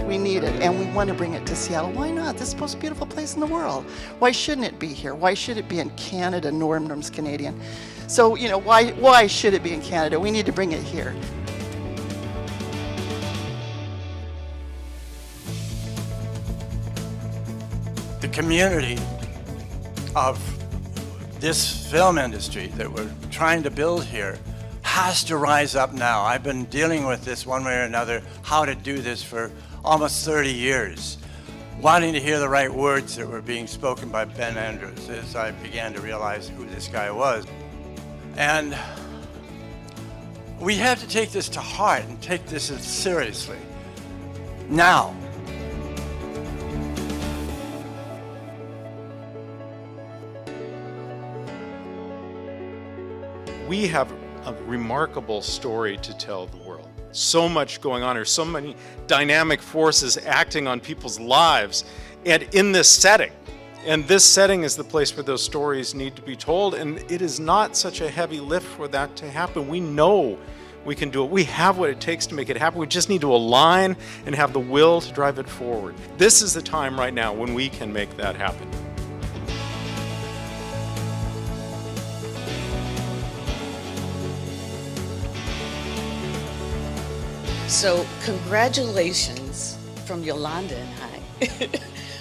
We need it, and we want to bring it to Seattle. Why not? This is the most beautiful place in the world. Why shouldn't it be here? Why should it be in Canada? Norm's Canadian. So, you know, why should it be in Canada? We need to bring it here. The community of this film industry that we're trying to build here has to rise up now. I've been dealing with this one way or another, how to do this for almost 30 years, wanting to hear the right words that were being spoken by Ben Andrews as I began to realize who this guy was. And we have to take this to heart and take this seriously now. We have a remarkable story to tell the world. So much going on here, so many dynamic forces acting on people's lives, and in this setting. And this setting is the place where those stories need to be told, and it is not such a heavy lift for that to happen. We know we can do it. We have what it takes to make it happen. We just need to align and have the will to drive it forward. This is the time right now when we can make that happen. So congratulations from Yolanda and I,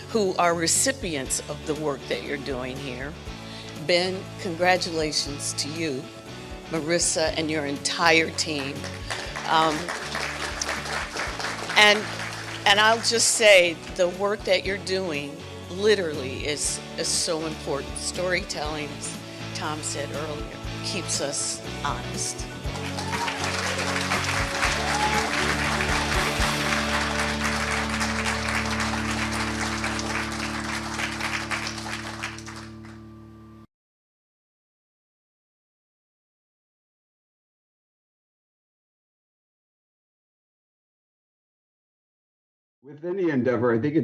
who are recipients of the work that you're doing here. Ben, congratulations to you, Marissa, and your entire team. And I'll just say the work that you're doing literally is so important. Storytelling, as Tom said earlier, keeps us honest. With any endeavor, I think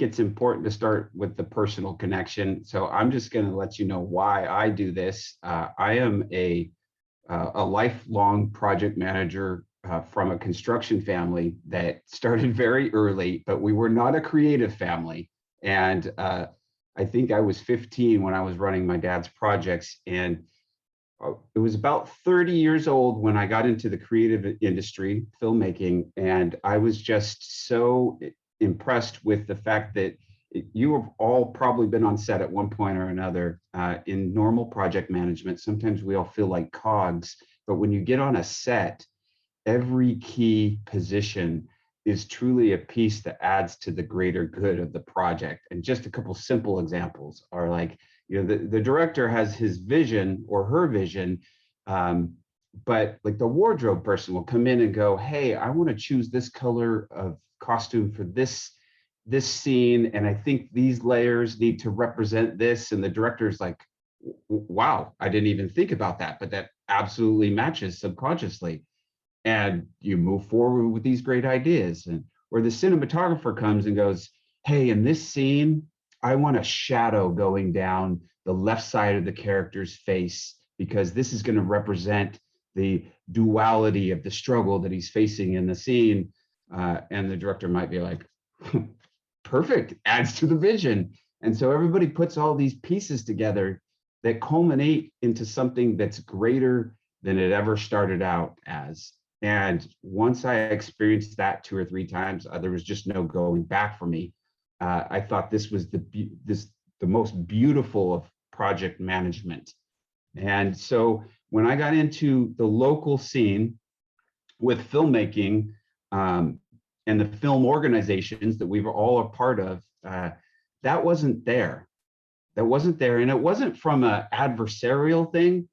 it's important to start with the personal connection. So I'm just going to let you know why I do this. I am a lifelong project manager from a construction family that started very early, but we were not a creative family. And I think I was 15 when I was running my dad's projects, and it was about 30 years old when I got into the creative industry, filmmaking, and I was just so impressed with the fact that you have all probably been on set at one point or another. In normal project management, sometimes we all feel like cogs, but when you get on a set, every key position is truly a piece that adds to the greater good of the project. And just a couple simple examples are like, you know, the director has his vision or her vision, but like the wardrobe person will come in and go, hey, I want to choose this color of costume for this scene, and I think these layers need to represent this. And the director's like, wow, I didn't even think about that, but that absolutely matches subconsciously. And you move forward with these great ideas. And or the cinematographer comes and goes, hey, in this scene, I want a shadow going down the left side of the character's face, because this is going to represent the duality of the struggle that he's facing in the scene. And the director might be like, perfect, adds to the vision. And so everybody puts all these pieces together that culminate into something that's greater than it ever started out as. And once I experienced that 2 or 3 times, there was just no going back for me. I thought this was the most beautiful of project management. And so when I got into the local scene with filmmaking and the film organizations that we were all a part of, that wasn't there. That wasn't there. And it wasn't from an adversarial thing.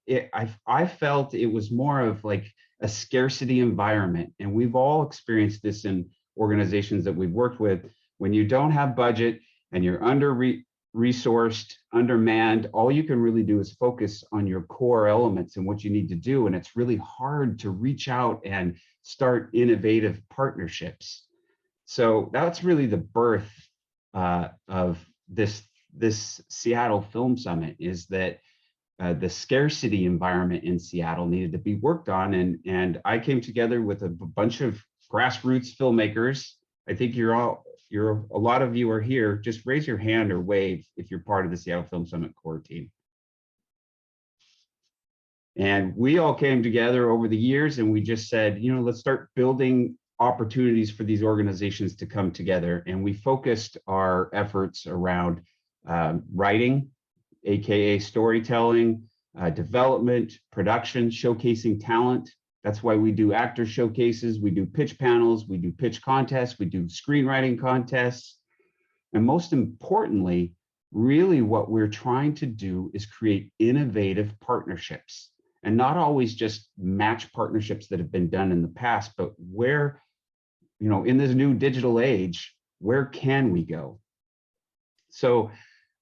I felt it was more of like a scarcity environment. And we've all experienced this in organizations that we've worked with. When you don't have budget and you're under-resourced, undermanned, all you can really do is focus on your core elements and what you need to do. And it's really hard to reach out and start innovative partnerships. So that's really the birth of this Seattle Film Summit, is that the scarcity environment in Seattle needed to be worked on. And I came together with a bunch of grassroots filmmakers. I think a lot of you are here. Just raise your hand or wave if you're part of the Seattle Film Summit core team. And we all came together over the years and we just said, you know, let's start building opportunities for these organizations to come together. And we focused our efforts around writing, AKA storytelling, development, production, showcasing talent. That's why we do actor showcases, we do pitch panels, we do pitch contests, we do screenwriting contests. And most importantly, really what we're trying to do is create innovative partnerships, and not always just match partnerships that have been done in the past, but where, you know, in this new digital age, where can we go? So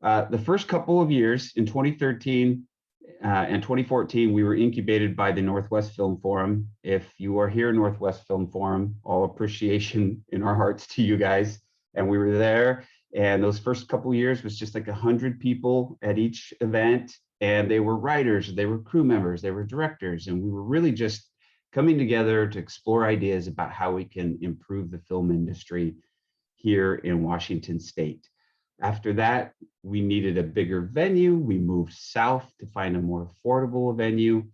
the first couple of years in 2013 and 2014, we were incubated by the Northwest Film Forum. If you are here, Northwest Film Forum, all appreciation in our hearts to you guys. And we were there, and those first couple of years was just like 100 people at each event. And they were writers, they were crew members, they were directors, and we were really just coming together to explore ideas about how we can improve the film industry here in Washington State. After that, we needed a bigger venue. We moved south to find a more affordable venue.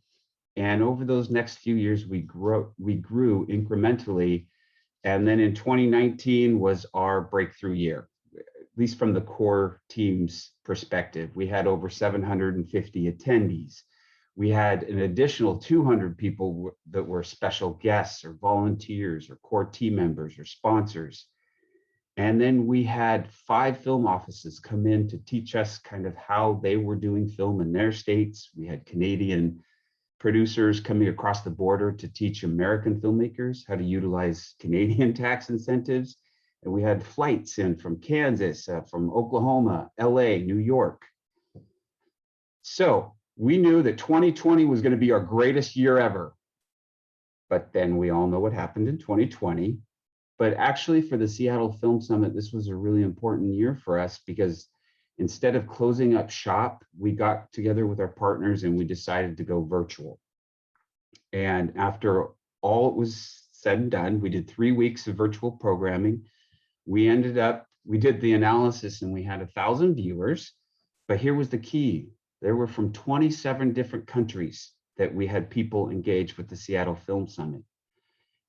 And over those next few years, we grew incrementally. And then in 2019 was our breakthrough year, at least from the core team's perspective. We had over 750 attendees. We had an additional 200 people that were special guests or volunteers or core team members or sponsors. And then we had 5 film offices come in to teach us kind of how they were doing film in their states. We had Canadian producers coming across the border to teach American filmmakers how to utilize Canadian tax incentives. And we had flights in from Kansas, from Oklahoma, LA, New York. So we knew that 2020 was going to be our greatest year ever. But then we all know what happened in 2020. But actually for the Seattle Film Summit, this was a really important year for us because instead of closing up shop, we got together with our partners and we decided to go virtual. And after all it was said and done, we did 3 weeks of virtual programming. We did the analysis and we had 1,000 viewers, but here was the key. There were from 27 different countries that we had people engage with the Seattle Film Summit.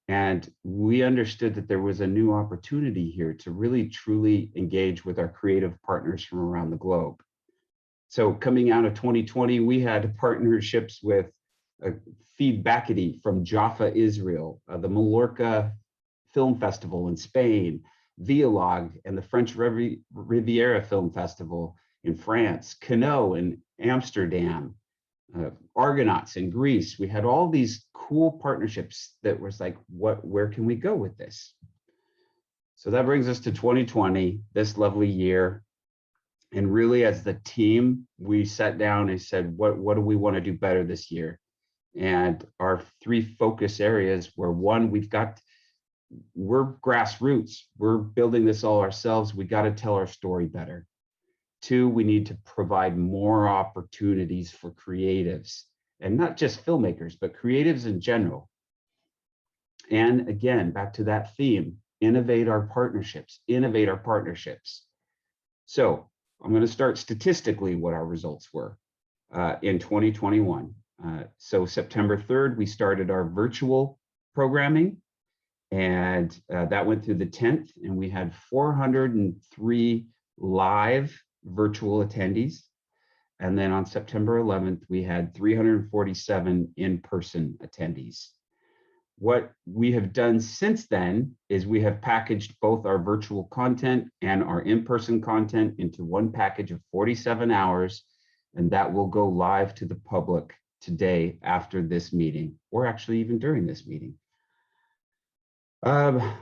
And we understood that there was a new opportunity here to really truly engage with our creative partners from around the globe. So coming out of 2020, we had partnerships with VICKY from Jaffa, Israel, the Mallorca Film Festival in Spain, Dialogue and the French Riviera Film Festival in France, Cano in Amsterdam, Argonauts in Greece. We had all these cool partnerships that was like, where can we go with this? So that brings us to 2020, this lovely year. And really as the team, we sat down and said, what do we want to do better this year? And our 3 focus areas were, one, we're grassroots. We're building this all ourselves. We got to tell our story better. 2, we need to provide more opportunities for creatives, and not just filmmakers, but creatives in general. And again, back to that theme, innovate our partnerships, innovate our partnerships. So I'm going to start statistically what our results were in 2021. So September 3rd, we started our virtual programming. And that went through the 10th, and we had 403 live virtual attendees. And then on September 11th, we had 347 in-person attendees. What we have done since then is we have packaged both our virtual content and our in-person content into one package of 47 hours, and that will go live to the public today after this meeting, or actually even during this meeting. How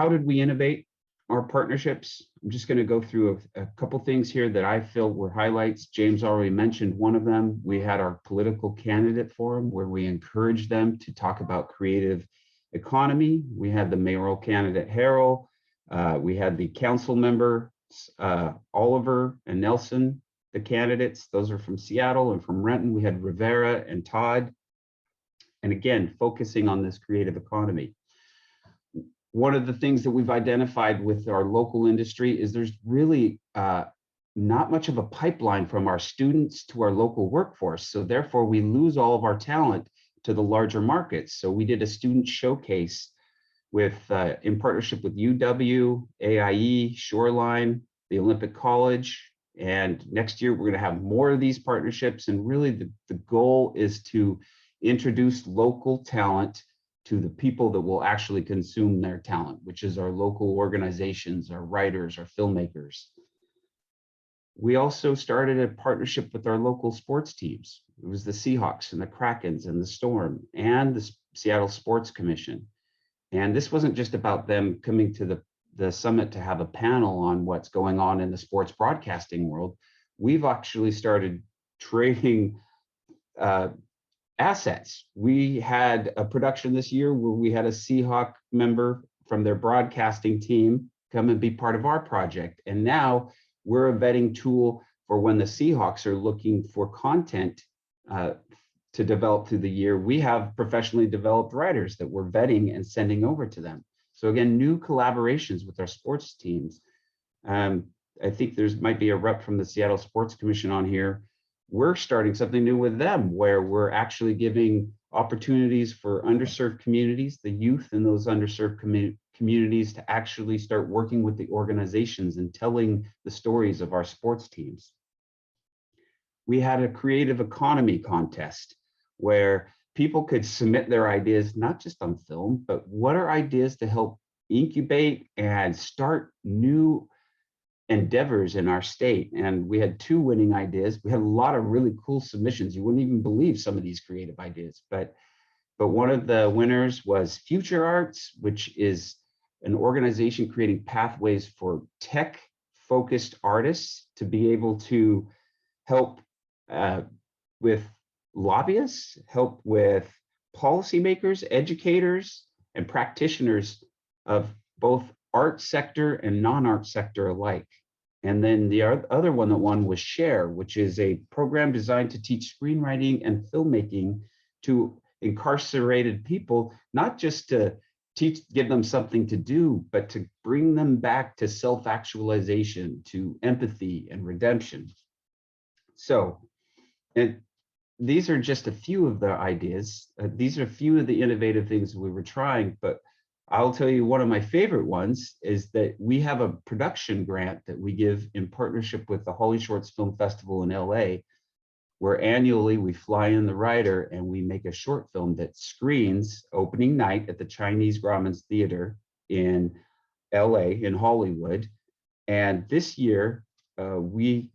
did we innovate our partnerships? I'm just going to go through a couple things here that I feel were highlights. James already mentioned one of them. We had our political candidate forum where we encouraged them to talk about creative economy. We had the mayoral candidate Harold. We had the council members Oliver and Nelson, the candidates. Those are from Seattle, and from Renton we had Rivera and Todd. And again, focusing on this creative economy. one of the things that we've identified with our local industry is there's really not much of a pipeline from our students to our local workforce. So therefore we lose all of our talent to the larger markets. So we did a student showcase with in partnership with UW, AIE, Shoreline, the Olympic College. And next year, we're going to have more of these partnerships. And really the goal is to introduce local talent to the people that will actually consume their talent, which is our local organizations, our writers, our filmmakers. We also started a partnership with our local sports teams. It was the Seahawks and the Krakens and the Storm and the Seattle Sports Commission. And this wasn't just about them coming to the summit to have a panel on what's going on in the sports broadcasting world. We've actually started trading assets. We had a production this year where we had a Seahawk member from their broadcasting team come and be part of our project. And now we're a vetting tool for when the Seahawks are looking for content to develop through the year. We have professionally developed writers that we're vetting and sending over to them. So again, new collaborations with our sports teams. I think might be a rep from the Seattle Sports Commission on here. We're starting something new with them where we're actually giving opportunities for underserved communities, the youth in those underserved communities to actually start working with the organizations and telling the stories of our sports teams. We had a creative economy contest where people could submit their ideas, not just on film, but what are ideas to help incubate and start new endeavors in our state. And we had 2 winning ideas. We had a lot of really cool submissions. You wouldn't even believe some of these creative ideas, but one of the winners was Future Arts, which is an organization creating pathways for tech-focused artists to be able to help with lobbyists, help with policymakers, educators, and practitioners of both art sector and non-art sector alike. And then the other one that won was Share, which is a program designed to teach screenwriting and filmmaking to incarcerated people, not just to give them something to do, but to bring them back to self-actualization, to empathy and redemption. So, and these are just a few of the ideas. These are a few of the innovative things we were trying, but I'll tell you one of my favorite ones is that we have a production grant that we give in partnership with the Holly Shorts Film Festival in LA, where annually we fly in the writer and we make a short film that screens opening night at the Chinese Grauman's Theater in LA, in Hollywood. And this year we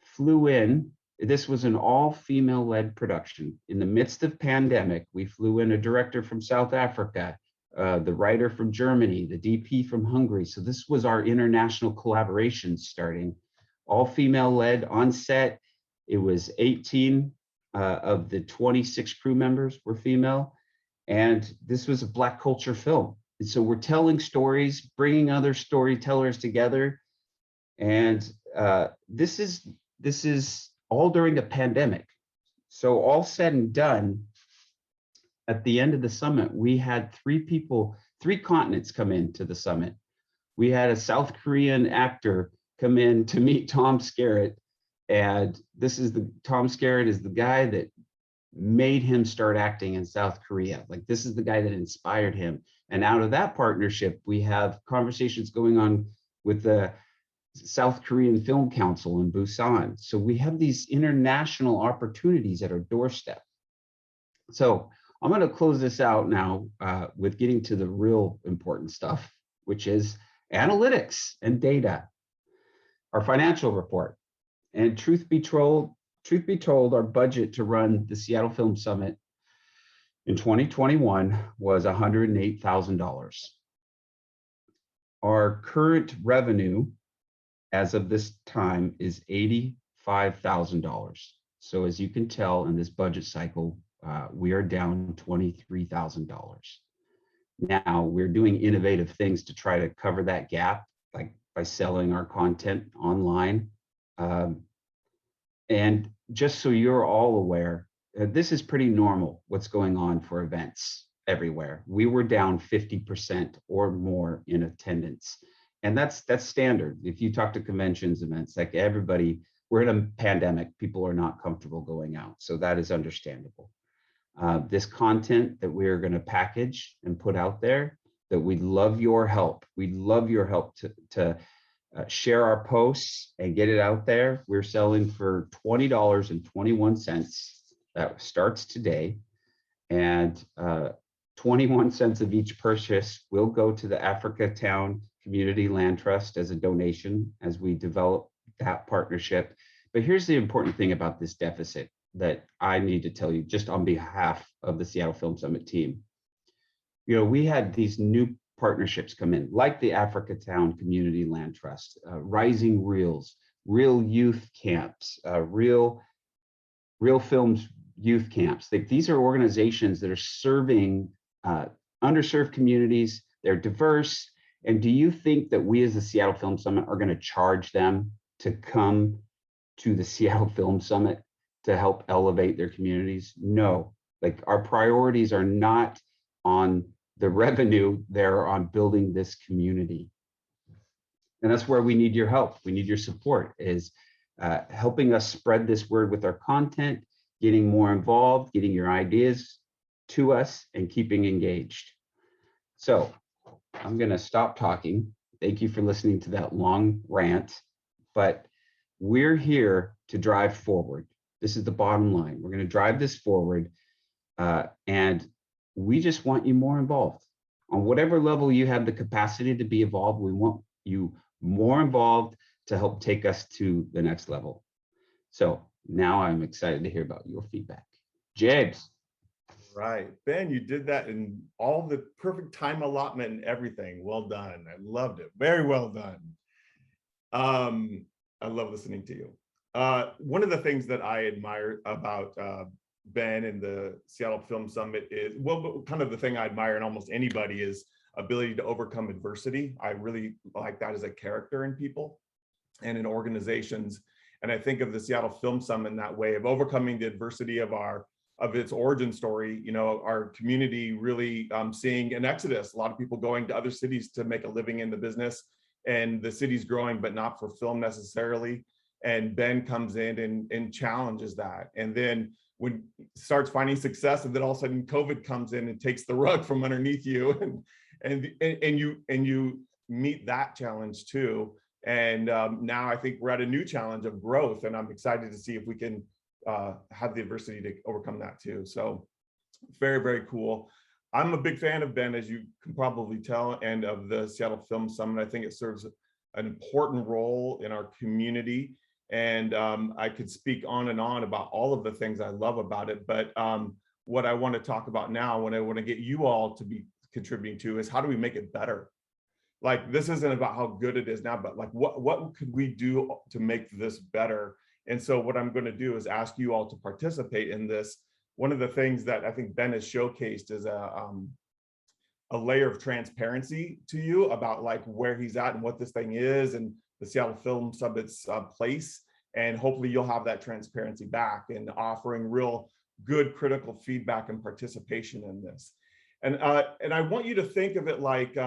flew in. This was an all-female led production. In the midst of pandemic, we flew in a director from South Africa, the writer from Germany, the DP from Hungary. So this was our international collaboration starting, all female led on set. It was 18 of the 26 crew members were female. And this was a Black culture film. And so we're telling stories, bringing other storytellers together. And this is all during the pandemic. So all said and done, at the end of the summit, we had 3 continents come into the summit. We had a South Korean actor come in to meet Tom Skerritt. And Tom Skerritt is the guy that made him start acting in South Korea. Like, this is the guy that inspired him. And out of that partnership, we have conversations going on with the South Korean Film Council in Busan. So we have these international opportunities at our doorstep. So I'm going to close this out now with getting to the real important stuff, which is analytics and data, our financial report. And truth be told, our budget to run the Seattle Film Summit in 2021 was $108,000. Our current revenue as of this time is $85,000. So as you can tell in this budget cycle, we are down $23,000. Now we're doing innovative things to try to cover that gap, like by selling our content online. And just so you're all aware, this is pretty normal what's going on for events. everywhere. We were down 50% or more in attendance. And that's standard. If you talk to conventions, events, like everybody, we're in a pandemic, people are not comfortable going out. So that is understandable. This content that we're going to package and put out there, that we'd love your help. We'd love your help to share our posts and get it out there. We're selling for $20.21. That starts today. And 21 cents of each purchase will go to the Africa Town Community Land Trust as a donation as we develop that partnership. But here's the important thing about this deficit that I need to tell you just on behalf of the Seattle Film Summit team. You know, we had these new partnerships come in, like the Africa Town Community Land Trust, Rising Reels, Real Youth Camps, Real Films Youth Camps. These are organizations that are serving underserved communities. They're diverse. And do you think that we as the Seattle Film Summit are going to charge them to come to the Seattle Film Summit to help elevate their communities? No, like our priorities are not on the revenue, they're on building this community. And that's where we need your help. We need your support, is helping us spread this word with our content, getting more involved, getting your ideas to us, and keeping engaged. So I'm going to stop talking. Thank you for listening to that long rant, but we're here to drive forward. This is the bottom line. We're going to drive this forward, and we just want you more involved. On whatever level you have the capacity to be involved, we want you more involved to help take us to the next level. So now I'm excited to hear about your feedback. James. Right, Ben, you did that in all the perfect time allotment and everything. Well done. I loved it. Very well done. I love listening to you. One of the things that I admire about Ben and the Seattle Film Summit is, well, kind of the thing I admire in almost anybody is ability to overcome adversity. I really like that as a character in people and in organizations. And I think of the Seattle Film Summit in that way of overcoming the adversity of its origin story. You know, our community really seeing an exodus, a lot of people going to other cities to make a living in the business, and the city's growing, but not for film necessarily. And Ben comes in and challenges that. And then when starts finding success, and then all of a sudden COVID comes in and takes the rug from underneath you, and you meet that challenge too. And now I think we're at a new challenge of growth, and I'm excited to see if we can have the adversity to overcome that too. So very, very cool. I'm a big fan of Ben, as you can probably tell, and of the Seattle Film Summit. I think it serves an important role in our community. And I could speak on and on about all of the things I love about it. But what I want to talk about now, what I want to get you all to be contributing to, is how do we make it better? Like, this isn't about how good it is now, but like, what could we do to make this better? And so what I'm going to do is ask you all to participate in this. One of the things that I think Ben has showcased is a layer of transparency to you about like where he's at and what this thing is, and the Seattle Film Summit's place. And hopefully you'll have that transparency back in offering real good critical feedback and participation in this. And I want you to think of it like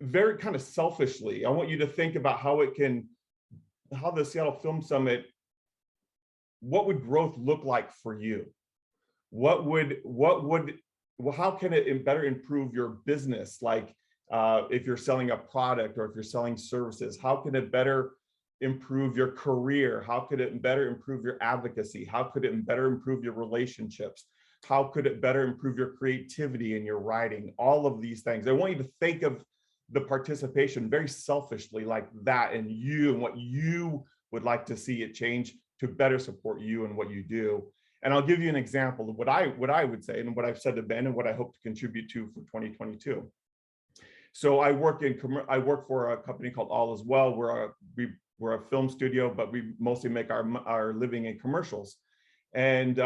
very kind of selfishly. I want you to think about how the Seattle Film Summit, what would growth look like for you? How can it better improve your business? Like if you're selling a product or if you're selling services, how can it better improve your career? How could it better improve your advocacy? How could it better improve your relationships? How could it better improve your creativity and your writing? All of these things. I want you to think of the participation very selfishly like that, and what you would like to see it change to better support you and what you do. And I'll give you an example of what I would say and what I've said to Ben and what I hope to contribute to for 2022. So I work for a company called All Is Well. We're a film studio, but we mostly make our living in commercials. And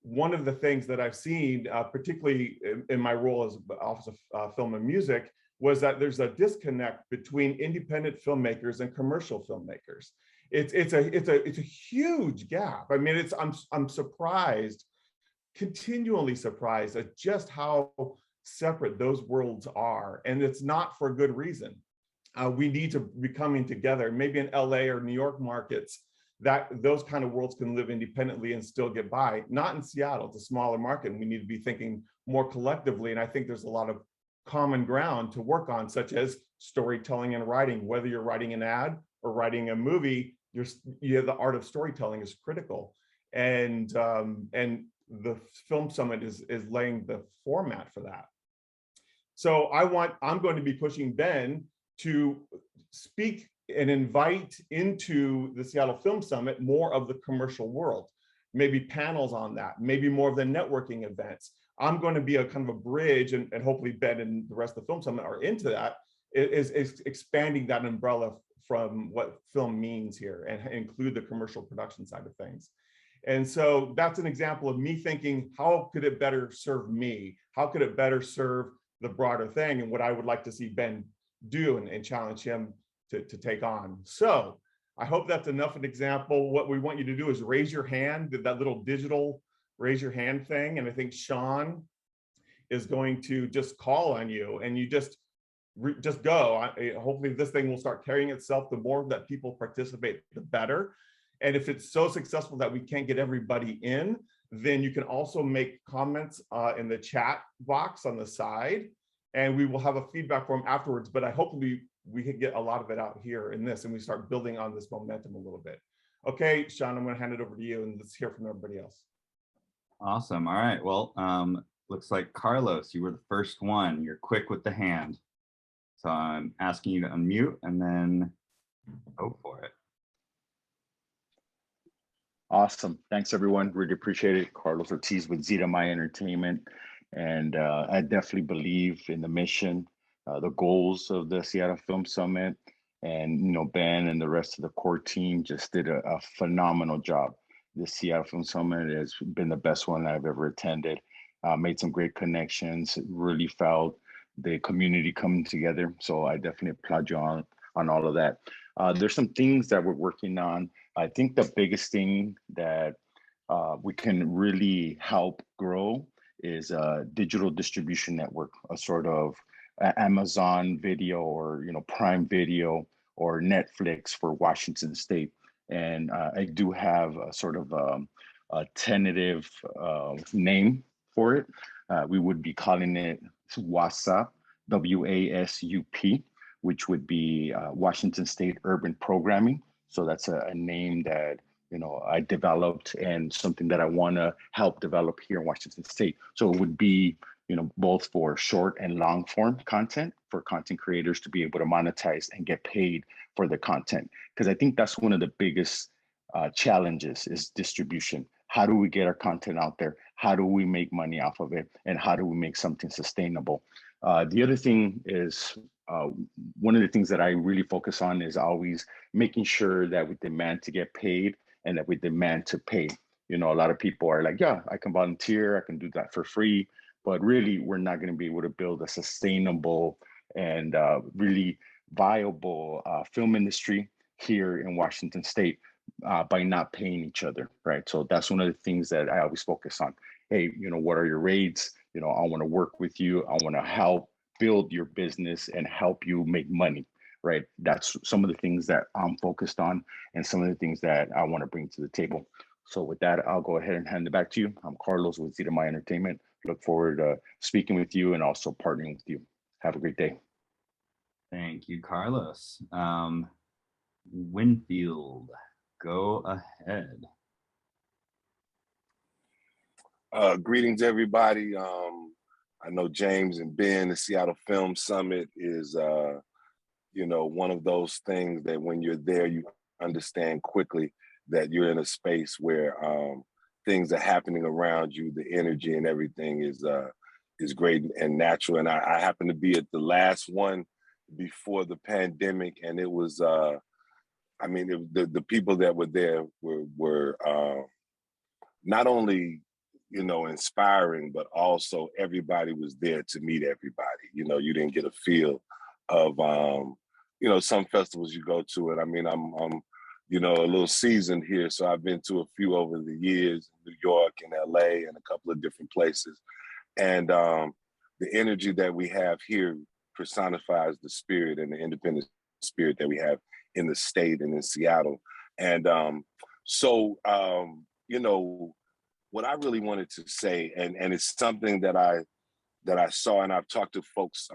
one of the things that I've seen, particularly in my role as Office of Film and Music, was that there's a disconnect between independent filmmakers and commercial filmmakers. It's a huge gap. I mean, I'm surprised continually surprised at just how separate those worlds are. And it's not for good reason. We need to be coming together. Maybe in LA or New York markets, that those kind of worlds can live independently and still get by. Not in Seattle, it's a smaller market, and we need to be thinking more collectively. And I think there's a lot of common ground to work on, such as storytelling and writing. Whether you're writing an ad or writing a movie, the art of storytelling is critical. And the Film Summit is laying the format for that. So I'm going to be pushing Ben to speak and invite into the Seattle Film Summit more of the commercial world, maybe panels on that, maybe more of the networking events. I'm going to be a kind of a bridge, and hopefully Ben and the rest of the Film Summit are into that, is expanding that umbrella from what film means here and include the commercial production side of things. And so that's an example of me thinking, how could it better serve me? How could it better serve the broader thing, and what I would like to see Ben do and challenge him to take on. So I hope that's enough of an example. What we want you to do is raise your hand, that little digital raise your hand thing. And I think Sean is going to just call on you, and you just go. Hopefully this thing will start carrying itself. The more that people participate, the better. And if it's so successful that we can't get everybody in, then you can also make comments in the chat box on the side, and we will have a feedback form afterwards. But I hope we can get a lot of it out here in this, and we start building on this momentum a little bit. Okay, Sean, I'm going to hand it over to you, and let's hear from everybody else. Awesome. All right. Well, looks like Carlos, you were the first one. You're quick with the hand. So I'm asking you to unmute and then go for it. Awesome. Thanks, everyone. Really appreciate it. Carlos Ortiz with Zeta My Entertainment. And I definitely believe in the mission, the goals of the Seattle Film Summit. And, you know, Ben and the rest of the core team just did a phenomenal job. The Seattle Film Summit has been the best one I've ever attended. Made some great connections, really felt the community coming together. So I definitely applaud you on all of that. There's some things that we're working on. I think the biggest thing that we can really help grow is a digital distribution network, a sort of Amazon Video or Prime Video or Netflix for Washington State. And I do have a sort of a tentative name for it. We would be calling it WASUP, WASUP, which would be Washington State Urban Programming. So that's a name that I developed and something that I want to help develop here in Washington State. So it would be both for short and long form content for content creators to be able to monetize and get paid for the content. Because I think that's one of the biggest challenges is distribution. How do we get our content out there? How do we make money off of it? And how do we make something sustainable? The other thing is, one of the things that I really focus on is always making sure that we demand to get paid and that we demand to pay. A lot of people are like, yeah, I can volunteer, I can do that for free, but really we're not going to be able to build a sustainable and really viable film industry here in Washington State by not paying each other, right? So that's one of the things that I always focus on. Hey, what are your rates? I want to work with you. I want to help build your business and help you make money, right? That's some of the things that I'm focused on and some of the things that I want to bring to the table. So with that, I'll go ahead and hand it back to you. I'm Carlos with Zeta My Entertainment. Look forward to speaking with you and also partnering with you. Have a great day. Thank you, Carlos. Winfield, go ahead. Greetings, everybody. I know James and Ben, the Seattle Film Summit is, one of those things that when you're there, you understand quickly that you're in a space where things are happening around you. The energy and everything is great and natural. And I happened to be at the last one before the pandemic, and it was, the people that were there were not only inspiring, but also everybody was there to meet everybody. You didn't get a feel of, some festivals you go to, and I'm you know, a little seasoned here. So I've been to a few over the years, New York and LA and a couple of different places. And the energy that we have here personifies the spirit and the independent spirit that we have in the state and in Seattle. And you know, what I really wanted to say, and it's something that I saw, and I've talked to folks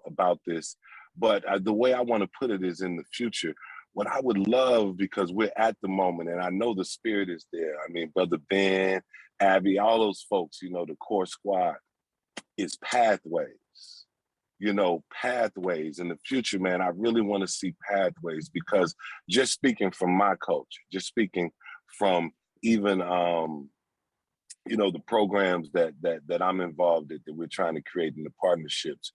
about this, but the way I want to put it is in the future. What I would love, because we're at the moment, and I know the spirit is there. I mean, Brother Ben, Abby, all those folks, you know, the core squad, is pathways. You know, pathways in the future, man. I really want to see pathways, because just speaking from my culture, just speaking from even you know, the programs that I'm involved in, that we're trying to create in the partnerships.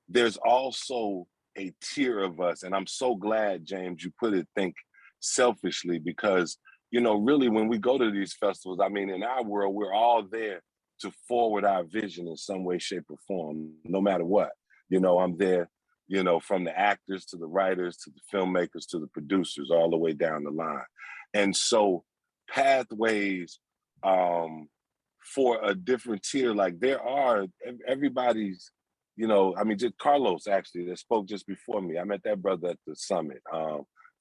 There's also a tier of us, and I'm so glad, James, you put it, think selfishly, because, you know, really when we go to these festivals, I mean, in our world, we're all there to forward our vision in some way, shape, or form, no matter what. You know, I'm there, you know, from the actors to the writers to the filmmakers to the producers, all the way down the line. And so pathways for a different tier, like there are, everybody's, you know, I mean, just Carlos actually that spoke just before me. I met that brother at the summit.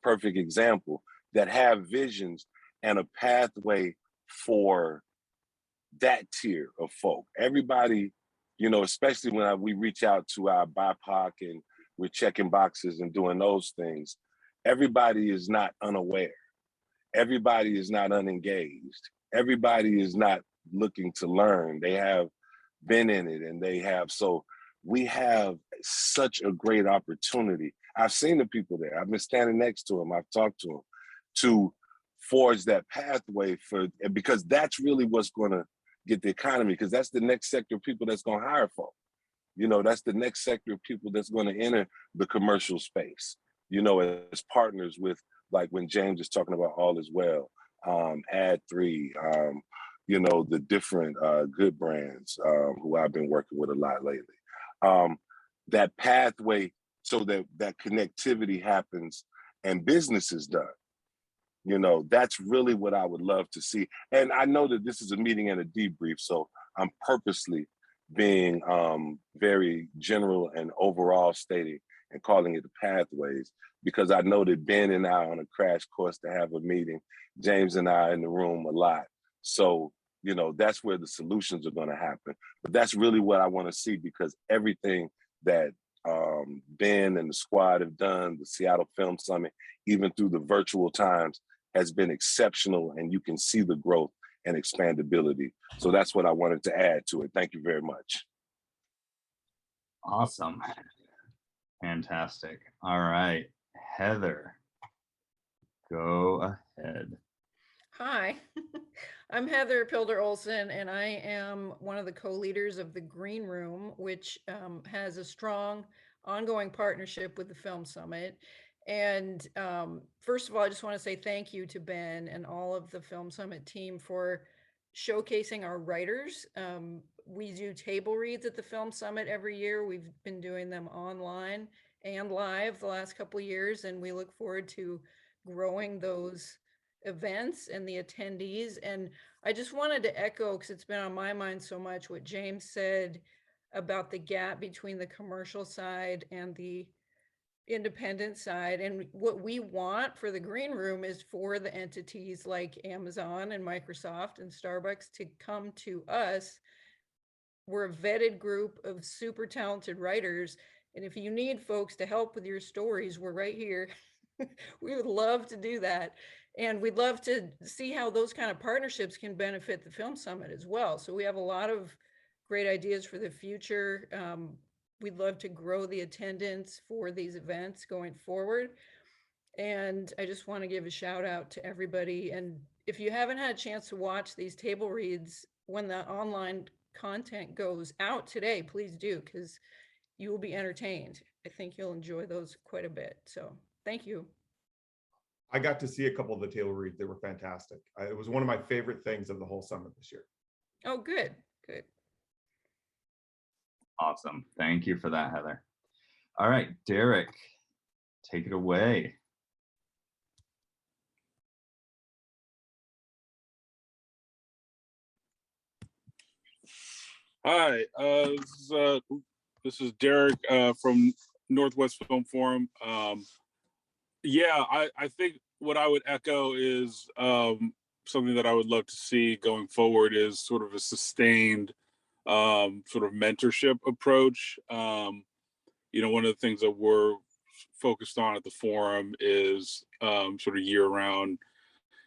Perfect example, that have visions and a pathway for that tier of folk. Everybody, you know, especially when we reach out to our BIPOC and we're checking boxes and doing those things, everybody is not unaware. Everybody is not unengaged. Everybody is not looking to learn. They have been in it, and they have, so we have such a great opportunity. I've seen the people there. I've been standing next to them. I've talked to them, to forge that pathway because that's really what's going to get the economy, because that's the next sector of people that's going to hire folk. You know, that's the next sector of people that's going to enter the commercial space, you know, as partners with, like when James is talking about All Is Well, Ad3, you know, the different good brands who I've been working with a lot lately. That pathway, so that connectivity happens and business is done. You know, that's really what I would love to see. And I know that this is a meeting and a debrief, so I'm purposely being very general and overall stating and calling it the pathways, because I know that Ben and I are on a crash course to have a meeting. James and I are in the room a lot. So, you know, that's where the solutions are going to happen. But that's really what I want to see, because everything that Ben and the squad have done, the Seattle Film Summit, even through the virtual times, has been exceptional, and you can see the growth and expandability. So that's what I wanted to add to it. Thank you very much. Awesome. Fantastic. All right, Heather, go ahead. Hi, I'm Heather Pilder Olson, and I am one of the co-leaders of the Green Room, which has a strong ongoing partnership with the Film Summit. And first of all, I just want to say thank you to Ben and all of the Film Summit team for showcasing our writers. We do table reads at the Film Summit every year. We've been doing them online and live the last couple of years, and we look forward to growing those events and the attendees. And I just wanted to echo, because it's been on my mind so much, what James said about the gap between the commercial side and the independent side. And what we want for the Green Room is for the entities like Amazon and Microsoft and Starbucks to come to us. We're a vetted group of super talented writers, and if you need folks to help with your stories, we're right here. We would love to do that, and we'd love to see how those kind of partnerships can benefit the Film Summit as well. So we have a lot of great ideas for the future. We'd love to grow the attendance for these events going forward. And I just want to give a shout out to everybody. And if you haven't had a chance to watch these table reads when the online content goes out today, please do, because you will be entertained. I think you'll enjoy those quite a bit. So thank you. I got to see a couple of the table reads. They were fantastic. It was one of my favorite things of the whole summit this year. Oh, good, good. Awesome. Thank you for that, Heather. All right, Derek, take it away. Hi, this is Derek from Northwest Film Forum. Yeah, I think what I would echo is something that I would love to see going forward is sort of a sustained sort of mentorship approach. One of the things that we're focused on at the forum is sort of year-round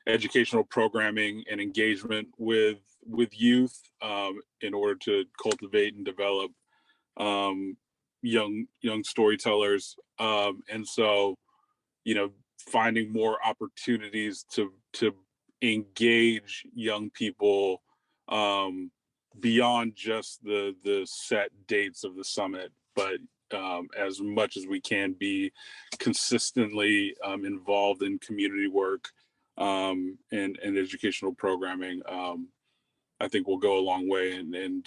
educational programming and engagement with youth in order to cultivate and develop young storytellers, and so finding more opportunities to engage young people beyond just the set dates of the summit, but as much as we can be consistently involved in community work and educational programming. I think will go a long way in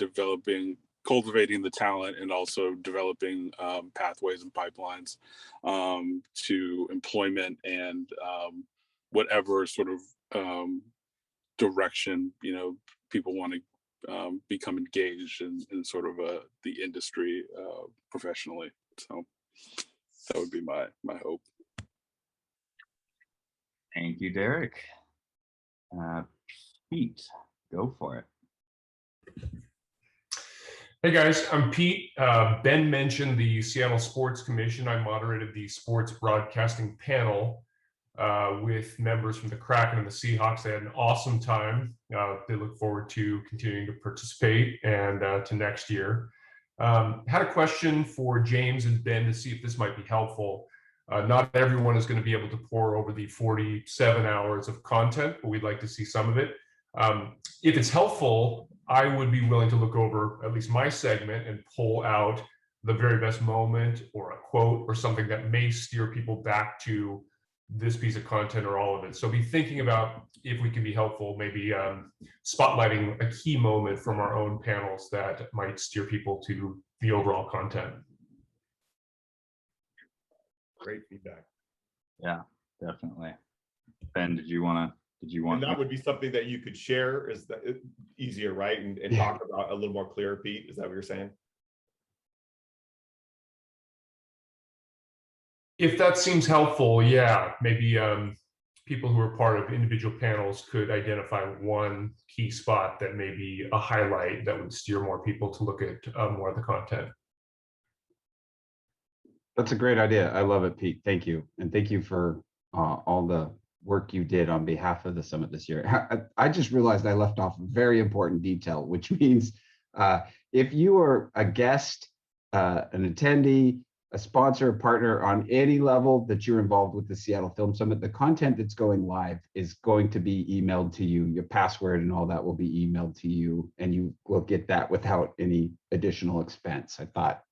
cultivating the talent and also developing pathways and pipelines to employment and whatever sort of direction people want to become engaged in sort of the industry professionally. So that would be my hope. Thank you, Derek. Pete, go for it. Hey guys, I'm Pete. Ben mentioned the Seattle Sports Commission. I moderated the sports broadcasting panel with members from the Kraken and the Seahawks. They had an awesome time. They look forward to continuing to participate and to next year. Had a question for James and Ben to see if this might be helpful. Not everyone is going to be able to pour over the 47 hours of content, but we'd like to see some of it. If it's helpful, I would be willing to look over at least my segment and pull out the very best moment or a quote or something that may steer people back to this piece of content or all of it. So be thinking about if we can be helpful, maybe spotlighting a key moment from our own panels that might steer people to the overall content. Great feedback. Yeah, definitely. Ben, did you want? And that would be something that you could share. Is that easier, right? And talk about a little more clear, Pete. Is that what you're saying? If that seems helpful, yeah, maybe people who are part of individual panels could identify one key spot that may be a highlight that would steer more people to look at more of the content. That's a great idea. I love it, Pete. Thank you. And thank you for all the work you did on behalf of the summit this year. I just realized I left off a very important detail, which means if you are a guest, an attendee, a sponsor, a partner on any level that you're involved with the Seattle Film Summit, the content that's going live is going to be emailed to you. Your password and all that will be emailed to you, and you will get that without any additional expense. I thought,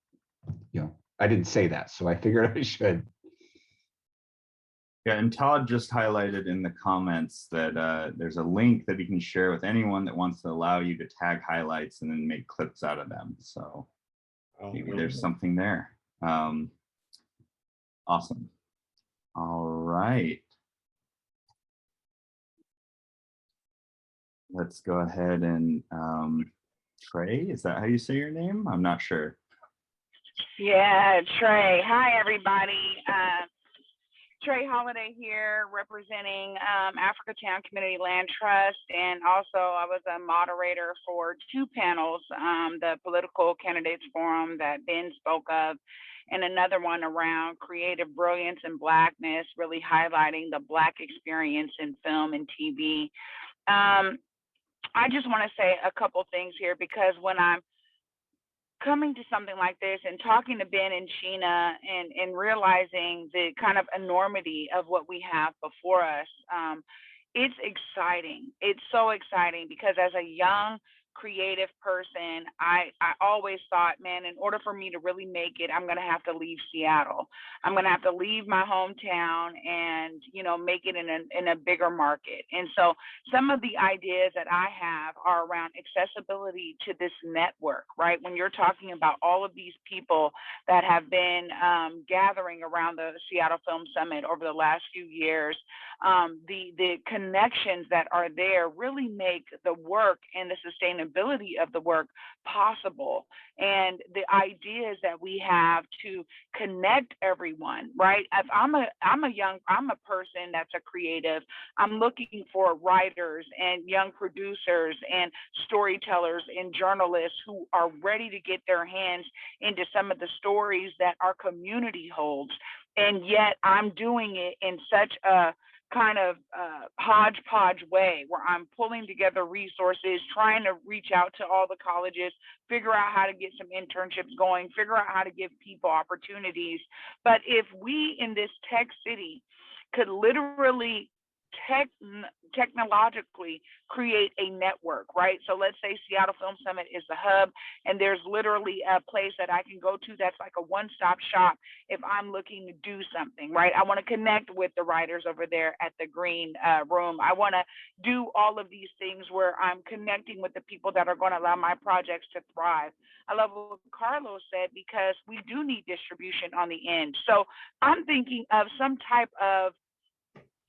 I didn't say that, so I figured I should. Yeah, and Todd just highlighted in the comments that there's a link that you can share with anyone that wants to allow you to tag highlights and then make clips out of them. So maybe there's something there. Awesome. All right. Let's go ahead and Trey, is that how you say your name? I'm not sure. Yeah, Trey. Hi, everybody. Trey Holiday here, representing Africa Town Community Land Trust, and also I was a moderator for two panels, the Political Candidates Forum that Ben spoke of, and another one around creative brilliance and Blackness, really highlighting the Black experience in film and TV. I just want to say a couple things here, because when I'm coming to something like this and talking to Ben and Sheena and realizing the kind of enormity of what we have before us, it's exciting. It's so exciting, because as a young creative person, I always thought, man, in order for me to really make it, I'm going to have to leave Seattle. I'm going to have to leave my hometown and, make it in a bigger market. And so some of the ideas that I have are around accessibility to this network, right? When you're talking about all of these people that have been gathering around the Seattle Film Summit over the last few years, the connections that are there really make the work and the sustainability accountability of the work possible. And the ideas that we have to connect everyone, right? If I'm a person that's a creative, I'm looking for writers and young producers and storytellers and journalists who are ready to get their hands into some of the stories that our community holds. And yet I'm doing it in such a kind of hodgepodge way where I'm pulling together resources, trying to reach out to all the colleges, figure out how to get some internships going, figure out how to give people opportunities. But if we in this tech city could literally technologically create a network, right? So let's say Seattle Film Summit is the hub, and there's literally a place that I can go to that's like a one-stop shop if I'm looking to do something, right? I want to connect with the writers over there at the green room. I want to do all of these things where I'm connecting with the people that are going to allow my projects to thrive. I love what Carlos said, because we do need distribution on the end. So I'm thinking of some type of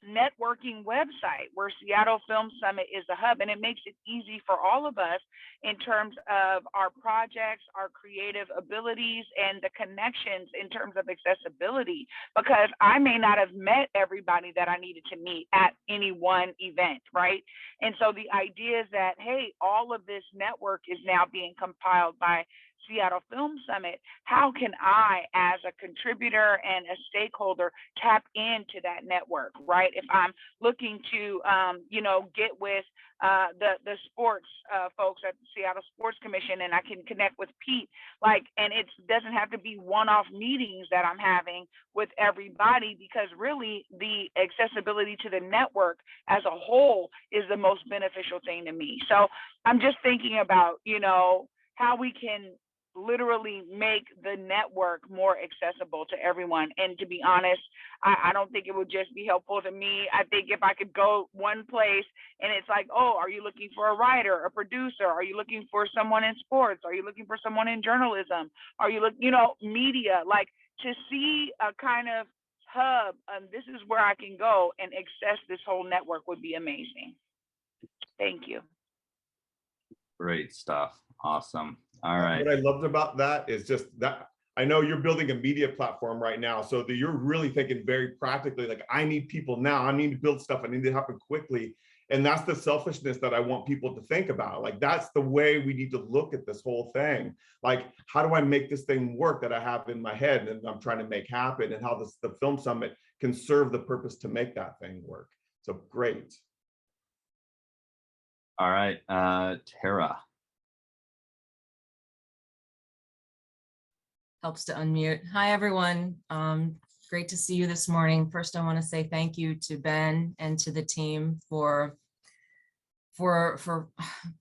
networking website where Seattle Film Summit is the hub, and it makes it easy for all of us in terms of our projects, our creative abilities, and the connections in terms of accessibility, because I may not have met everybody that I needed to meet at any one event, right? And so the idea is that, hey, all of this network is now being compiled by Seattle Film Summit. How can I, as a contributor and a stakeholder, tap into that network, right? If I'm looking to, get with the sports folks at the Seattle Sports Commission, and I can connect with Pete, and it doesn't have to be one-off meetings that I'm having with everybody, because really the accessibility to the network as a whole is the most beneficial thing to me. So I'm just thinking about, how we can literally make the network more accessible to everyone. And to be honest, I don't think it would just be helpful to me. I think if I could go one place and it's like, oh, are you looking for a writer, a producer? Are you looking for someone in sports? Are you looking for someone in journalism? Are you media? To see a kind of hub, this is where I can go and access this whole network would be amazing. Thank you. Great stuff. Awesome. All right. What I loved about that is just that I know you're building a media platform right now, so that you're really thinking very practically, like, I need people now, I need to build stuff, I need to happen quickly. And that's the selfishness that I want people to think about. Like, that's the way we need to look at this whole thing. Like, how do I make this thing work that I have in my head and I'm trying to make happen, and how the Film Summit can serve the purpose to make that thing work. So great. All right, Tara. Helps to unmute. Hi, everyone. Great to see you this morning. First, I want to say thank you to Ben and to the team for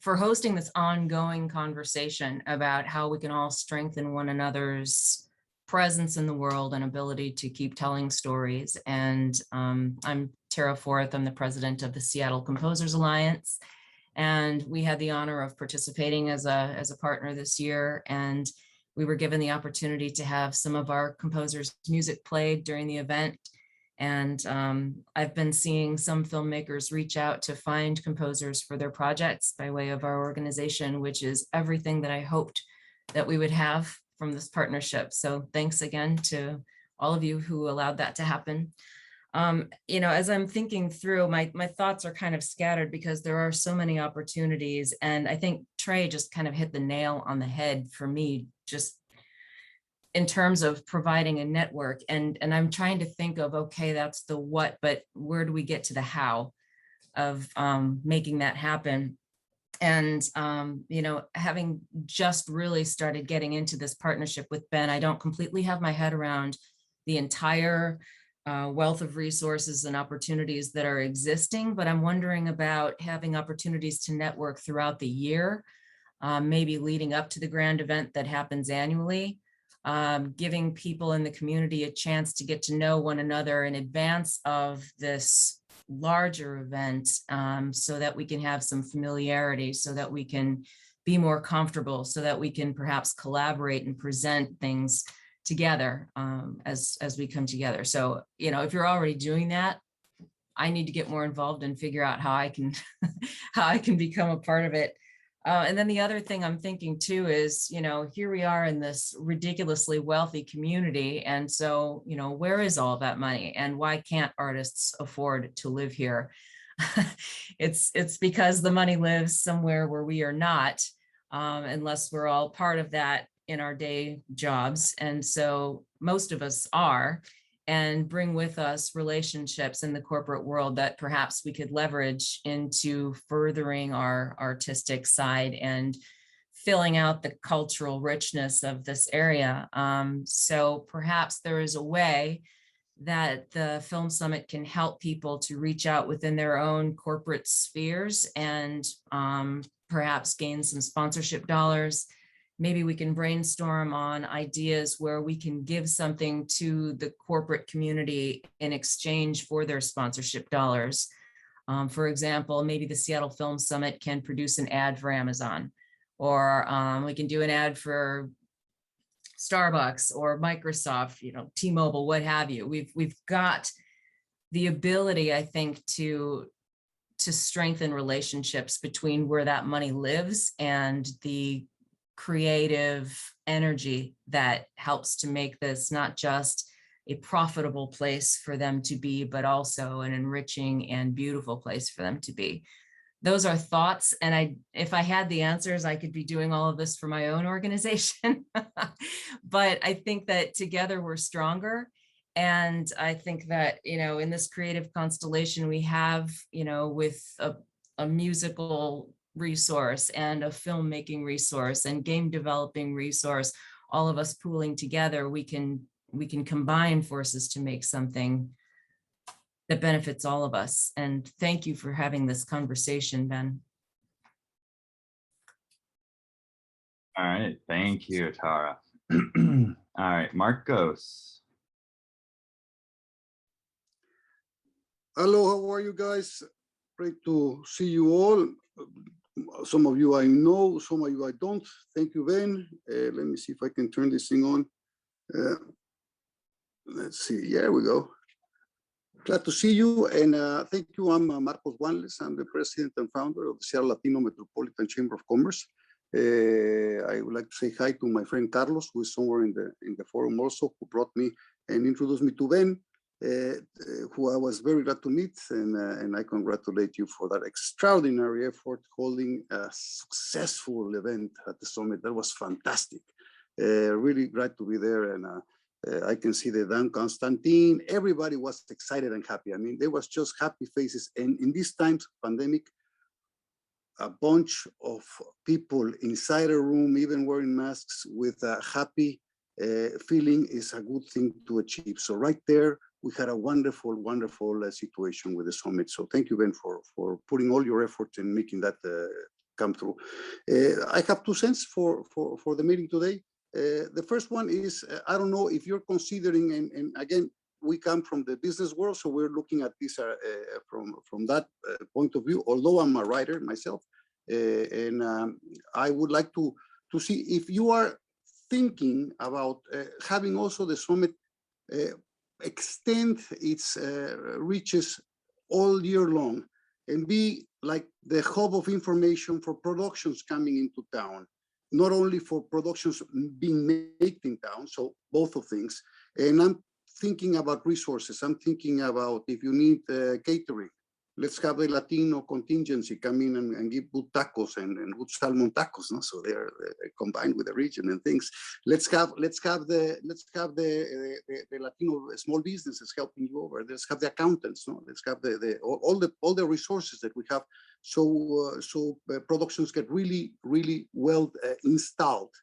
hosting this ongoing conversation about how we can all strengthen one another's presence in the world and ability to keep telling stories. And I'm Tara Forth. I'm the president of the Seattle Composers Alliance, and we had the honor of participating as a partner this year. And we were given the opportunity to have some of our composers' music played during the event. And I've been seeing some filmmakers reach out to find composers for their projects by way of our organization, which is everything that I hoped that we would have from this partnership. So thanks again to all of you who allowed that to happen. As I'm thinking through, my thoughts are kind of scattered because there are so many opportunities. And I think Trey just kind of hit the nail on the head for me, just in terms of providing a network. And I'm trying to think of, okay, that's the what, but where do we get to the how of making that happen? And, having just really started getting into this partnership with Ben, I don't completely have my head around the entire wealth of resources and opportunities that are existing, but I'm wondering about having opportunities to network throughout the year, maybe leading up to the grand event that happens annually, giving people in the community a chance to get to know one another in advance of this larger event, so that we can have some familiarity, so that we can be more comfortable, so that we can perhaps collaborate and present things together as we come together. So, if you're already doing that, I need to get more involved and figure out how I can how I can become a part of it. And then the other thing I'm thinking too is, here we are in this ridiculously wealthy community. And so, where is all that money and why can't artists afford to live here? It's because the money lives somewhere where we are not, unless we're all part of that in our day jobs. And so most of us are, and bring with us relationships in the corporate world that perhaps we could leverage into furthering our artistic side and filling out the cultural richness of this area. So perhaps there is a way that the Film Summit can help people to reach out within their own corporate spheres and perhaps gain some sponsorship dollars. Maybe we can brainstorm on ideas where we can give something to the corporate community in exchange for their sponsorship dollars. For example, maybe the Seattle Film Summit can produce an ad for Amazon, or we can do an ad for Starbucks or Microsoft, T-Mobile, what have you. We've got the ability, I think, to strengthen relationships between where that money lives and the creative energy that helps to make this not just a profitable place for them to be, but also an enriching and beautiful place for them to be. Those are thoughts. And if I had the answers, I could be doing all of this for my own organization. But I think that together we're stronger. And I think that, in this creative constellation we have, with a musical resource and a filmmaking resource and game developing resource, all of us pooling together, we can combine forces to make something that benefits all of us. And thank you for having this conversation, Ben. All right, thank you, Tara. All right, Marcos. Hello, how are you guys? Great to see you all. Some of you I know, some of you I don't. Thank you, Ben. Let me see if I can turn this thing on. Let's see, here we go. Glad to see you, and thank you. I'm Marcos Wanles. I'm the president and founder of the Seattle Latino Metropolitan Chamber of Commerce. I would like to say hi to my friend Carlos, who is somewhere in the forum also, who brought me and introduced me to Ben, who I was very glad to meet, and I congratulate you for that extraordinary effort holding a successful event at the summit. That was fantastic. Really glad to be there, and I can see the Dan Constantine. Everybody was excited and happy. I mean, there was just happy faces, and in these times, pandemic, a bunch of people inside a room, even wearing masks, with a happy feeling is a good thing to achieve. So right there, we had a wonderful, wonderful situation with the summit. So thank you, Ben, for putting all your efforts in making that come through. I have 2 cents for the meeting today. The first one is, I don't know if you're considering, and again, we come from the business world, so we're looking at this from that point of view, although I'm a writer myself. And I would like to see if you are thinking about having also the summit extend its reaches all year long and be like the hub of information for productions coming into town, not only for productions being made in town, so both of things. And I'm thinking about resources. I'm thinking about if you need catering, let's have the Latino contingency come in and give good tacos and good salmon tacos, no? So they're combined with the region and things. Let's have the Latino small businesses helping you over. Let's have the accountants, no? Let's have all the resources that we have. So productions get really well installed,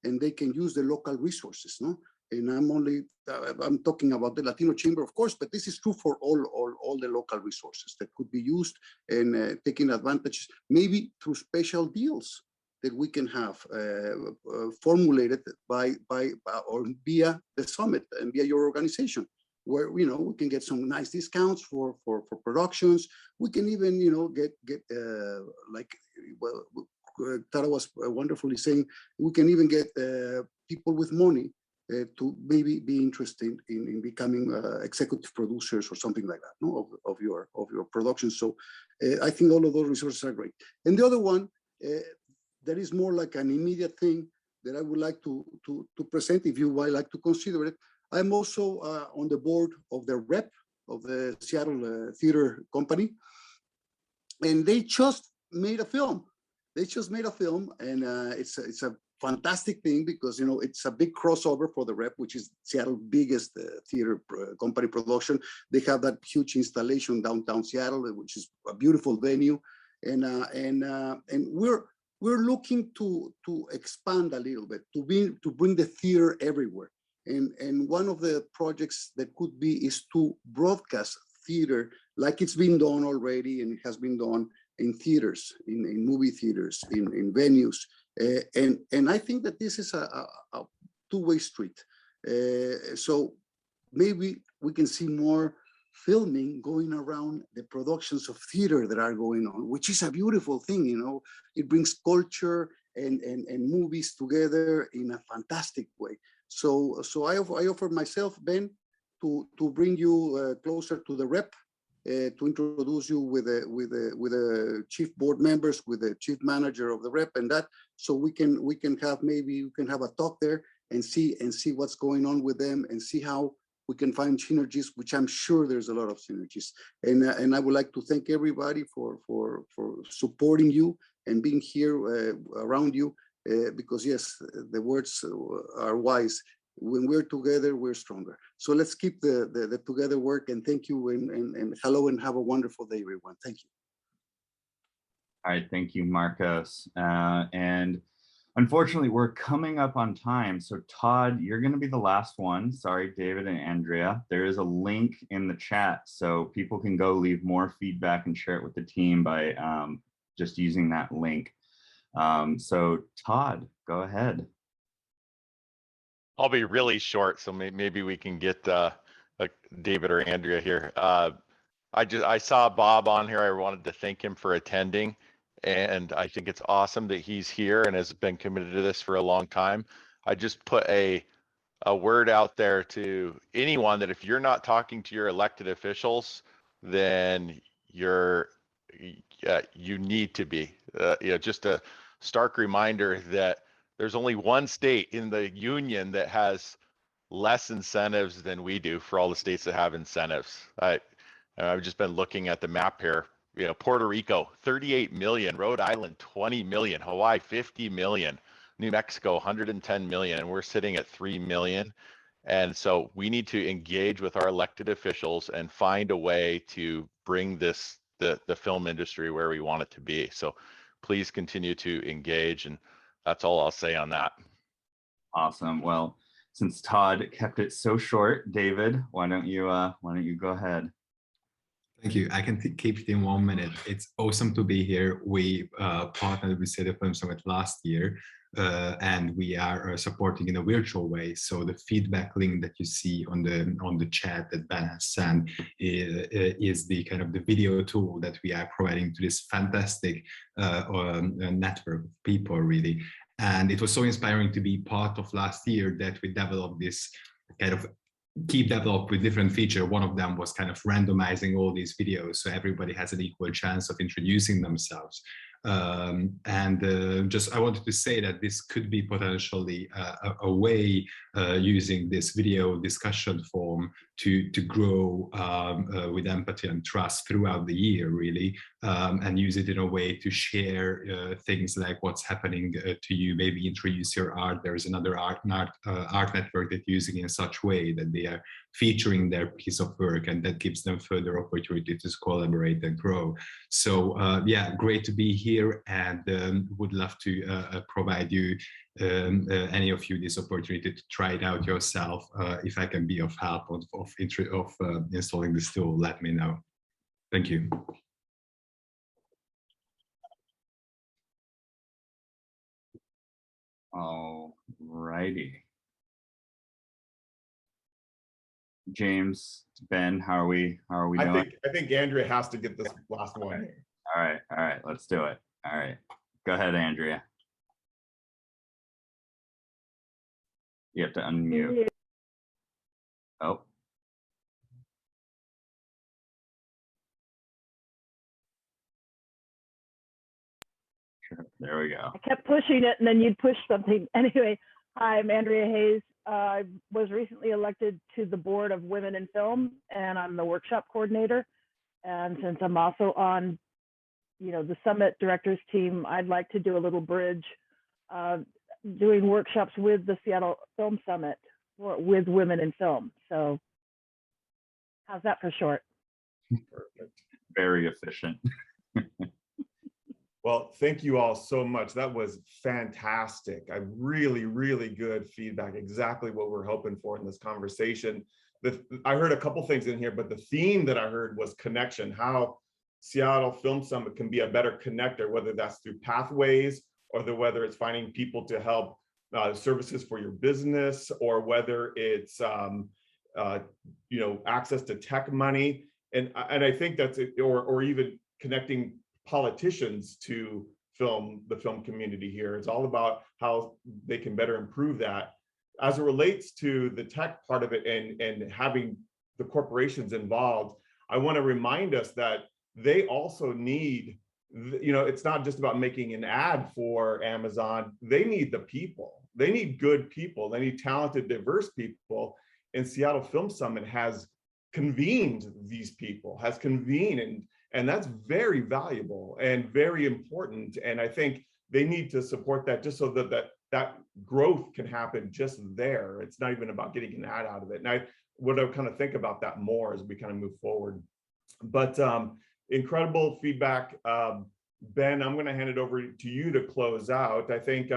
and they can use the local resources, no? And I'm talking about the Latino Chamber, of course, but this is true for all the local resources that could be used and taking advantage, maybe through special deals that we can have formulated by or via the summit and via your organization, where we can get some nice discounts for productions. We can even get like, well, Tara was wonderfully saying, we can even get people with money to maybe be interested in becoming executive producers or something like that, no, of your production. So I think all of those resources are great. And the other one, that is more like an immediate thing that I would like to present, if you would like to consider it. I'm also on the board of the rep of the Seattle Theater Company, and they just made a film. They just made a film, and it's a fantastic thing because, you know, it's a big crossover for the rep, which is Seattle's biggest theater company production. They have that huge installation downtown Seattle, which is a beautiful venue, and we're looking to expand a little bit, to bring the theater everywhere. And one of the projects that could be is to broadcast theater like it's been done already, and it has been done in theaters, in movie theaters, in venues. And I think that this is a two-way street. So maybe we can see more filming going around the productions of theater that are going on, which is a beautiful thing, you know. It brings culture and movies together in a fantastic way. So I offer myself, Ben, to bring you closer to the rep, to introduce you with the chief board members, with the chief manager of the rep, and that, so we can have, maybe you can have a talk there and see what's going on with them, and see how we can find synergies, which I'm sure there's a lot of synergies. And I would like to thank everybody for supporting you and being here around you, because yes, the words are wise. When we're together, we're stronger. So let's keep the together work, and thank you, and hello, and have a wonderful day, everyone. Thank you. All right, thank you, Marcos. And unfortunately, we're coming up on time. So Todd, you're gonna be the last one. Sorry, David and Andrea. There is a link in the chat, so people can go leave more feedback and share it with the team by just using that link. So Todd, go ahead. I'll be really short, so maybe we can get like David or Andrea here. I saw Bob on here. I wanted to thank him for attending, and I think it's awesome that he's here and has been committed to this for a long time. I just put a word out there to anyone that if you're not talking to your elected officials, then you need to be. You know, just a stark reminder that there's only one state in the union that has less incentives than we do for all the states that have incentives. I've just been looking at the map here. You know, Puerto Rico, 38 million, Rhode Island, 20 million, Hawaii, 50 million, New Mexico, 110 million, and we're sitting at 3 million. And so we need to engage with our elected officials and find a way to bring the film industry where we want it to be. So please continue to engage, and that's all I'll say on that. Awesome. Well, since Todd kept it so short, David, why don't you go ahead? Thank you. I can keep it in 1 minute. It's awesome to be here. We partnered with Seattle Film Summit last year, and we are supporting in a virtual way. So the feedback link that you see on the chat that Ben has sent is the kind of the video tool that we are providing to this fantastic network of people, really. And it was so inspiring to be part of last year that we developed this kind of developed with different feature. One of them was kind of randomizing all these videos so everybody has an equal chance of introducing themselves. Just I wanted to say that this could be potentially a way using this video discussion form to grow with empathy and trust throughout the year, really, and use it in a way to share things like what's happening to you, maybe introduce your art. There's another art network that using in such way that they are featuring their piece of work, and that gives them further opportunity to collaborate and grow. So yeah, great to be here, and would love to provide you, any of you, this opportunity to try it out yourself. If I can be of help of installing this tool, let me know. Thank you. All righty. James, Ben, how are we doing? I think Andrea has to get this last one. All right, let's do it. All right, go ahead, Andrea. You have to unmute. Oh. Sure. There we go. I kept pushing it and then you'd push something. Anyway, hi, I'm Andrea Hayes. I was recently elected to the board of Women in Film, and I'm the workshop coordinator. And since I'm also on, the summit directors team, I'd like to do a little bridge, doing workshops with the Seattle Film Summit with Women in Film. So how's that for short? Perfect. Very efficient. Well, thank you all so much. That was fantastic. Really, really good feedback. Exactly what we're hoping for in this conversation. I heard a couple things in here, but the theme that I heard was connection, how Seattle Film Summit can be a better connector, whether that's through pathways or whether it's finding people to help services for your business, or whether it's access to tech money. And I think that's it, or even connecting politicians to the film community here. It's all about how they can better improve that. As it relates to the tech part of it and having the corporations involved, I want to remind us that they also need, it's not just about making an ad for Amazon. They need the people. They need good people. They need talented, diverse people. And Seattle Film Summit has convened these people, and that's very valuable and very important. And I think they need to support that, just so that growth can happen just there. It's not even about getting an ad out of it. And I would kind of think about that more as we kind of move forward. But incredible feedback. Ben, I'm going to hand it over to you to close out. I think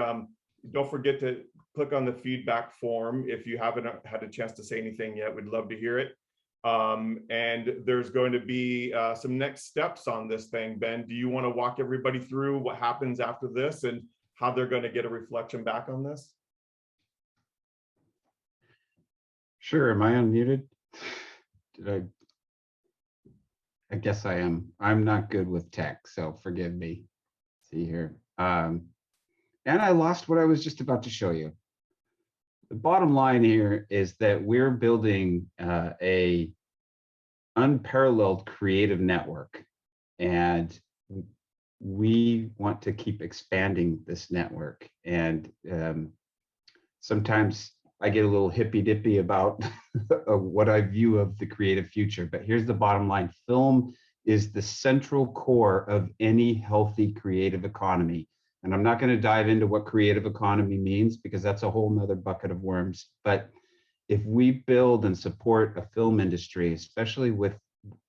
don't forget to click on the feedback form if you haven't had a chance to say anything yet. We'd love to hear it. And there's going to be some next steps on this thing. Ben, do you want to walk everybody through what happens after this and how they're going to get a reflection back on this? Sure. Am I unmuted? I guess I am. I'm not good with tech, so forgive me. See here. And I lost what I was just about to show you. The bottom line here is that we're building a unparalleled creative network, and we want to keep expanding this network. And sometimes I get a little hippy-dippy about what I view of the creative future, but here's the bottom line. Film is the central core of any healthy creative economy. And I'm not going to dive into what creative economy means, because that's a whole nother bucket of worms. But if we build and support a film industry, especially with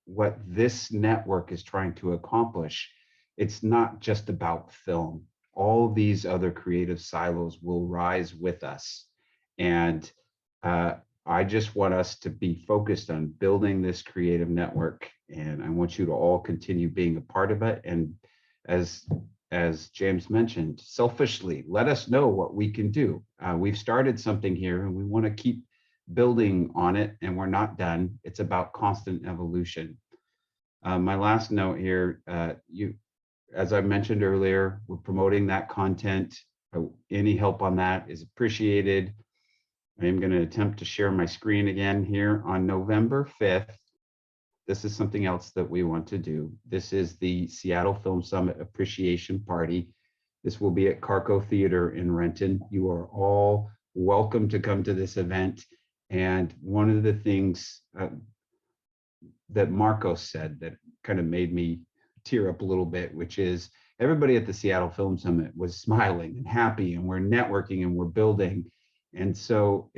what this network is trying to accomplish, it's not just about film. All these other creative silos will rise with us. And I just want us to be focused on building this creative network. And I want you to all continue being a part of it. And as James mentioned, selfishly, let us know what we can do. We've started something here and we want to keep building on it, and we're not done. It's about constant evolution. My last note here, as I mentioned earlier, we're promoting that content. Any help on that is appreciated. I am going to attempt to share my screen again here on November 5th. This is something else that we want to do. This is the Seattle Film Summit Appreciation Party. This will be at Carco Theater in Renton. You are all welcome to come to this event. And one of the things that Marcos said that kind of made me tear up a little bit, which is everybody at the Seattle Film Summit was smiling and happy, and we're networking and we're building. And so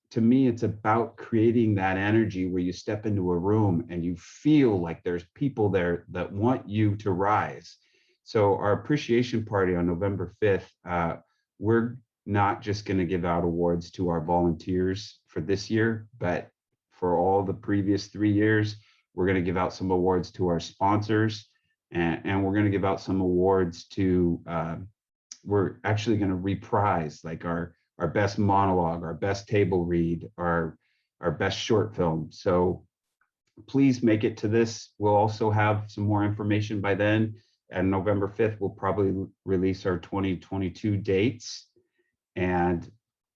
to me, it's about creating that energy where you step into a room and you feel like there's people there that want you to rise. So our appreciation party on November 5th, we're not just going to give out awards to our volunteers for this year, but for all the previous 3 years, we're going to give out some awards to our sponsors, and we're going to give out some awards to, we're actually going to reprise like our best monologue, our best table read, our best short film. So please make it to this. We'll also have some more information by then. And November 5th, we'll probably release our 2022 dates. And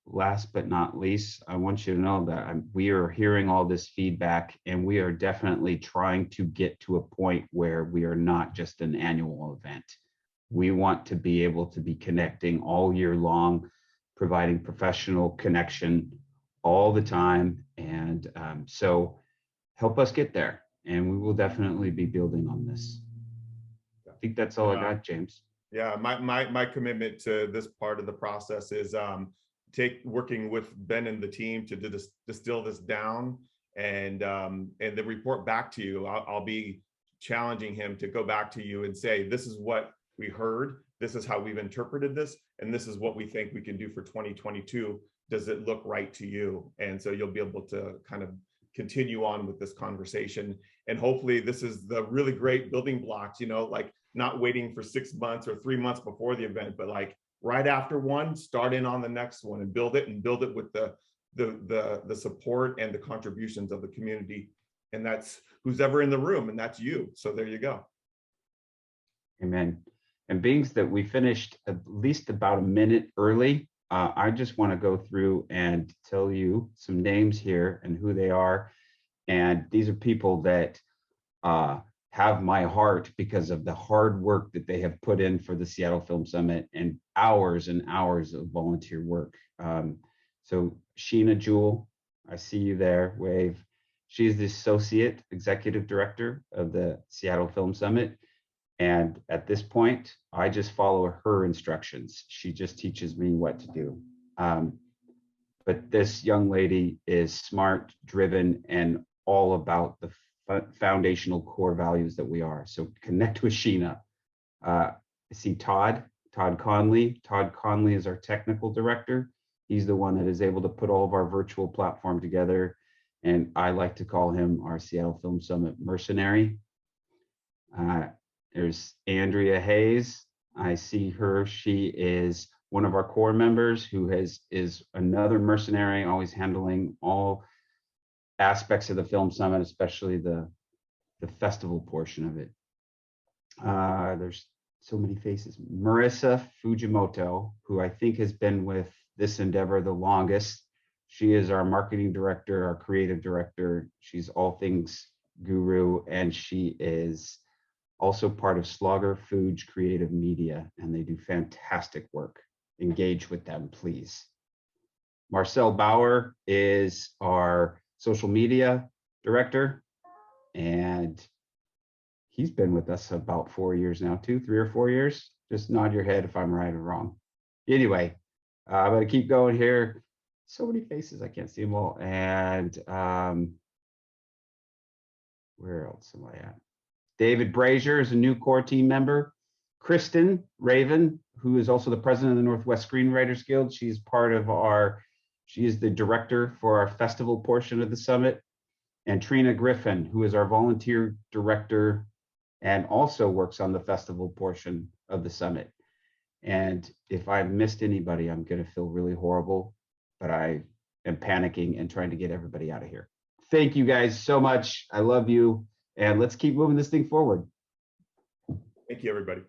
last but not least, I want you to know that we are hearing all this feedback, and we are definitely trying to get to a point where we are not just an annual event. We want to be able to be connecting all year long, providing professional connection all the time. And so help us get there. And we will definitely be building on this. I think that's all I got, James. Yeah, my commitment to this part of the process is working with Ben and the team to distill this down and then report back to you. I'll be challenging him to go back to you and say, this is what we heard, this is how we've interpreted this, and this is what we think we can do for 2022. Does it look right to you? And so you'll be able to kind of continue on with this conversation. And hopefully this is the really great building blocks, like not waiting for 6 months or 3 months before the event, but like right after one, start in on the next one and build it with the support and the contributions of the community. And that's who's ever in the room, and that's you. So there you go. Amen. And being that we finished at least about a minute early, I just want to go through and tell you some names here and who they are. And these are people that have my heart because of the hard work that they have put in for the Seattle Film Summit and hours of volunteer work. So Sheena Jewell, I see you there, wave. She's the Associate Executive Director of the Seattle Film Summit. And at this point, I just follow her instructions. She just teaches me what to do. But this young lady is smart, driven, and all about the foundational core values that we are. So connect with Sheena. I see Todd Conley. Todd Conley is our technical director. He's the one that is able to put all of our virtual platform together. And I like to call him our Seattle Film Summit mercenary. There's Andrea Hayes. I see her. She is one of our core members who is another mercenary, always handling all aspects of the Film Summit, especially the festival portion of it. There's so many faces. Marissa Fujimoto, who I think has been with this endeavor the longest. She is our marketing director, our creative director. She's all things guru, and she is also part of Slaughter Foods Creative Media, and they do fantastic work. Engage with them, please. Marcel Bauer is our social media director, and he's been with us about 4 years now, 3 or 4 years. Just nod your head if I'm right or wrong. Anyway, I'm gonna keep going here. So many faces, I can't see them all. And where else am I at? David Brazier is a new core team member. Kristen Raven, who is also the president of the Northwest Screenwriters Guild. She's part of she is the director for our festival portion of the summit. And Trina Griffin, who is our volunteer director and also works on the festival portion of the summit. And if I missed anybody, I'm gonna feel really horrible, but I am panicking and trying to get everybody out of here. Thank you guys so much. I love you. And let's keep moving this thing forward. Thank you, everybody.